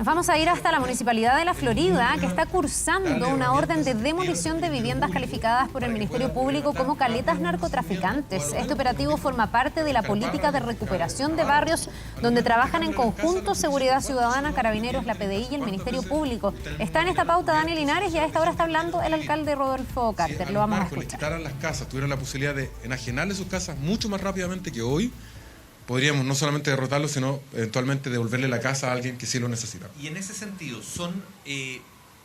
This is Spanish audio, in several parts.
Nos vamos a ir hasta la Municipalidad de La Florida, que está cursando una orden de demolición de viviendas calificadas por el Ministerio Público como caletas narcotraficantes. Este operativo forma parte de la política de recuperación de barrios donde trabajan en conjunto Seguridad Ciudadana, Carabineros, la PDI y el Ministerio Público. Está en esta pauta Dani Linares y a esta hora está hablando el alcalde Rodolfo Carter. Lo vamos a escuchar. Les quitaran las casas, tuvieran la posibilidad de enajenarle sus casas mucho más rápidamente que hoy, podríamos no solamente derrotarlo, sino eventualmente devolverle la casa a alguien que sí lo necesita. Y en ese sentido, ¿son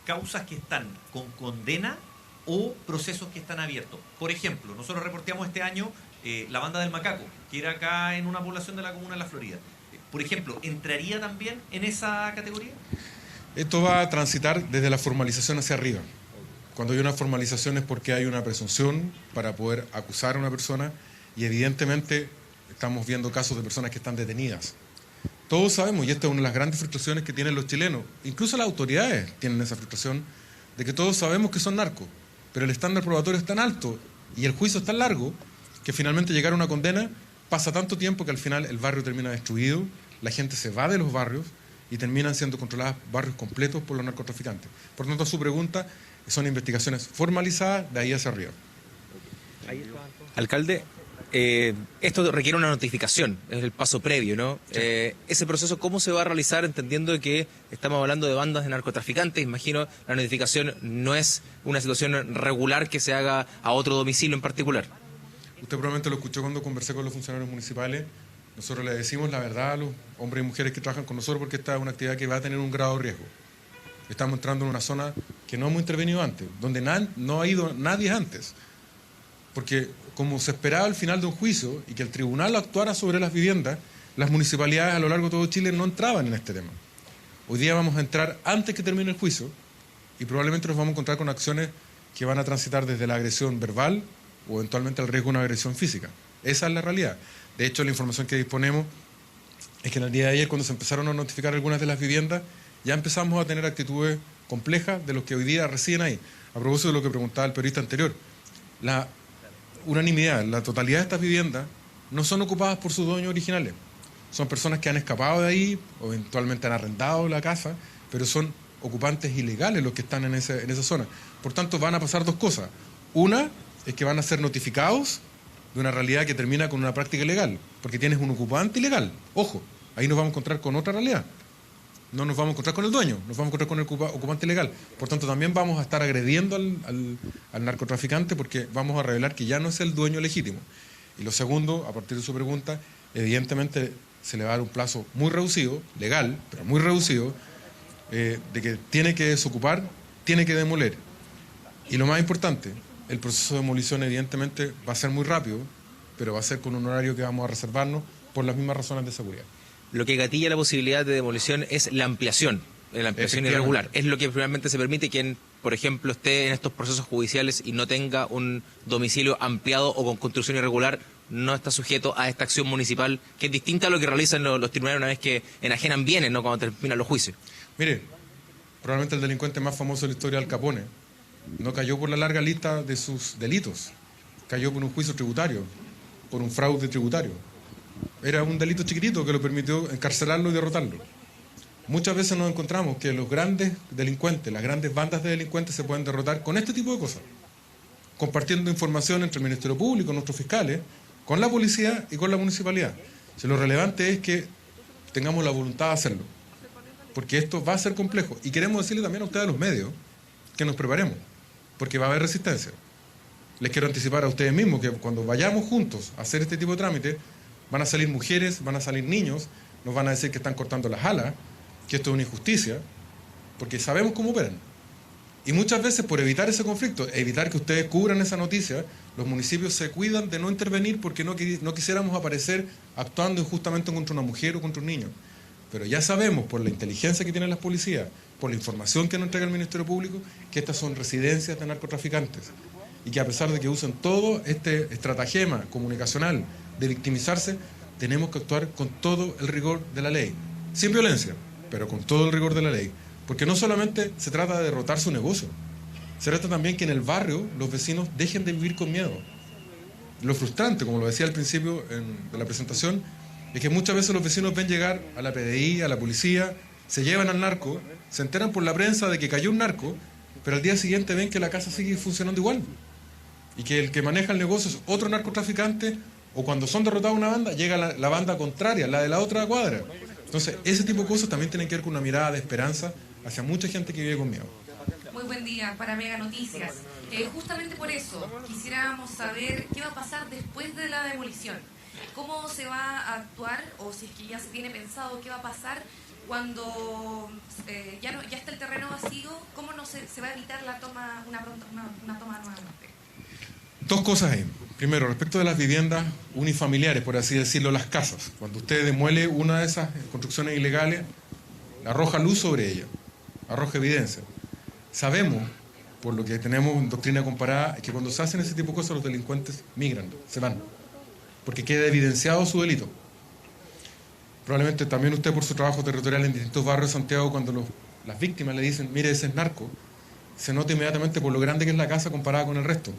causas que están con condena o procesos que están abiertos? Por ejemplo, nosotros reporteamos este año la banda del Macaco, que era acá en una población de la comuna de La Florida. Por ejemplo, ¿entraría también en esa categoría? Esto va a transitar desde la formalización hacia arriba. Cuando hay una formalización es porque hay una presunción para poder acusar a una persona y evidentemente estamos viendo casos de personas que están detenidas. Todos sabemos, y esta es una de las grandes frustraciones que tienen los chilenos, incluso las autoridades tienen esa frustración, de que todos sabemos que son narcos, pero el estándar probatorio es tan alto y el juicio es tan largo que finalmente llegar a una condena pasa tanto tiempo que al final el barrio termina destruido, la gente se va de los barrios y terminan siendo controlados barrios completos por los narcotraficantes. Por tanto, su pregunta son investigaciones formalizadas de ahí hacia arriba. Alcalde, esto requiere una notificación, es el paso previo, ¿no? Sí. Ese proceso, ¿cómo se va a realizar entendiendo que estamos hablando de bandas de narcotraficantes? Imagino la notificación no es una situación regular que se haga a otro domicilio en particular. Usted probablemente lo escuchó cuando conversé con los funcionarios municipales. Nosotros le decimos la verdad a los hombres y mujeres que trabajan con nosotros porque esta es una actividad que va a tener un grado de riesgo. Estamos entrando en una zona que no hemos intervenido antes, donde no ha ido nadie antes. Porque como se esperaba al final de un juicio y que el tribunal actuara sobre las viviendas, las municipalidades a lo largo de todo Chile no entraban en este tema. Hoy día vamos a entrar antes que termine el juicio y probablemente nos vamos a encontrar con acciones que van a transitar desde la agresión verbal o eventualmente al riesgo de una agresión física. Esa es la realidad. De hecho, la información que disponemos es que en el día de ayer, cuando se empezaron a notificar algunas de las viviendas, ya empezamos a tener actitudes complejas de los que hoy día residen ahí. A propósito de lo que preguntaba el periodista anterior, la unanimidad, la totalidad de estas viviendas no son ocupadas por sus dueños originales. Son personas que han escapado de ahí o eventualmente han arrendado la casa, pero son ocupantes ilegales los que están en esa zona. Por tanto, van a pasar dos cosas. Una es que van a ser notificados de una realidad que termina con una práctica ilegal, porque tienes un ocupante ilegal. Ojo, ahí nos vamos a encontrar con otra realidad. No nos vamos a encontrar con el dueño, nos vamos a encontrar con el ocupante ilegal. Por tanto, también vamos a estar agrediendo al narcotraficante porque vamos a revelar que ya no es el dueño legítimo. Y lo segundo, a partir de su pregunta, evidentemente se le va a dar un plazo muy reducido, legal, pero muy reducido, de que tiene que desocupar, tiene que demoler. Y lo más importante, el proceso de demolición evidentemente va a ser muy rápido, pero va a ser con un horario que vamos a reservarnos por las mismas razones de seguridad. Lo que gatilla la posibilidad de demolición es la ampliación irregular. Es lo que finalmente se permite quien, por ejemplo, esté en estos procesos judiciales y no tenga un domicilio ampliado o con construcción irregular, no está sujeto a esta acción municipal, que es distinta a lo que realizan los tribunales una vez que enajenan bienes, ¿no?, cuando terminan los juicios. Mire, probablemente el delincuente más famoso de la historia, Al Capone, no cayó por la larga lista de sus delitos, cayó por un juicio tributario, por un fraude tributario. Era un delito chiquitito que lo permitió encarcelarlo y derrotarlo. Muchas veces nos encontramos que los grandes delincuentes, las grandes bandas de delincuentes se pueden derrotar con este tipo de cosas, compartiendo información entre el Ministerio Público, nuestros fiscales, con la policía y con la municipalidad. Si lo relevante es que tengamos la voluntad de hacerlo, porque esto va a ser complejo. Y queremos decirle también a ustedes, a los medios, que nos preparemos, porque va a haber resistencia. Les quiero anticipar a ustedes mismos que cuando vayamos juntos a hacer este tipo de trámites, van a salir mujeres, van a salir niños, nos van a decir que están cortando las alas, que esto es una injusticia, porque sabemos cómo operan. Y muchas veces, por evitar ese conflicto, evitar que ustedes cubran esa noticia, los municipios se cuidan de no intervenir porque no quisiéramos aparecer actuando injustamente contra una mujer o contra un niño. Pero ya sabemos, por la inteligencia que tienen las policías, por la información que nos entrega el Ministerio Público, que estas son residencias de narcotraficantes. Y que a pesar de que usen todo este estratagema comunicacional de victimizarse, tenemos que actuar con todo el rigor de la ley. Sin violencia, pero con todo el rigor de la ley. Porque no solamente se trata de derrotar su negocio, se trata también que en el barrio los vecinos dejen de vivir con miedo. Lo frustrante, como lo decía al principio de la presentación, es que muchas veces los vecinos ven llegar a la PDI, a la policía, se llevan al narco, se enteran por la prensa de que cayó un narco, pero al día siguiente ven que la casa sigue funcionando igual. Y que el que maneja el negocio es otro narcotraficante, o cuando son derrotados una banda, llega la banda contraria, la de la otra cuadra. Entonces, ese tipo de cosas también tienen que ver con una mirada de esperanza hacia mucha gente que vive con miedo. Muy buen día para Mega Noticias. Justamente por eso quisiéramos saber qué va a pasar después de la demolición. ¿Cómo se va a actuar, o si es que ya se tiene pensado qué va a pasar cuando ya está el terreno vacío? ¿Cómo no se va a evitar una toma nuevamente? Dos cosas ahí. Primero, respecto de las viviendas unifamiliares, por así decirlo, las casas. Cuando usted demuele una de esas construcciones ilegales, arroja luz sobre ella, arroja evidencia. Sabemos, por lo que tenemos en doctrina comparada, que cuando se hacen ese tipo de cosas los delincuentes migran, se van, porque queda evidenciado su delito. Probablemente también usted, por su trabajo territorial en distintos barrios de Santiago, cuando las víctimas le dicen, mire, ese es narco, se nota inmediatamente por lo grande que es la casa comparada con el resto.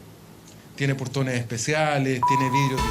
Tiene portones especiales, tiene vidrios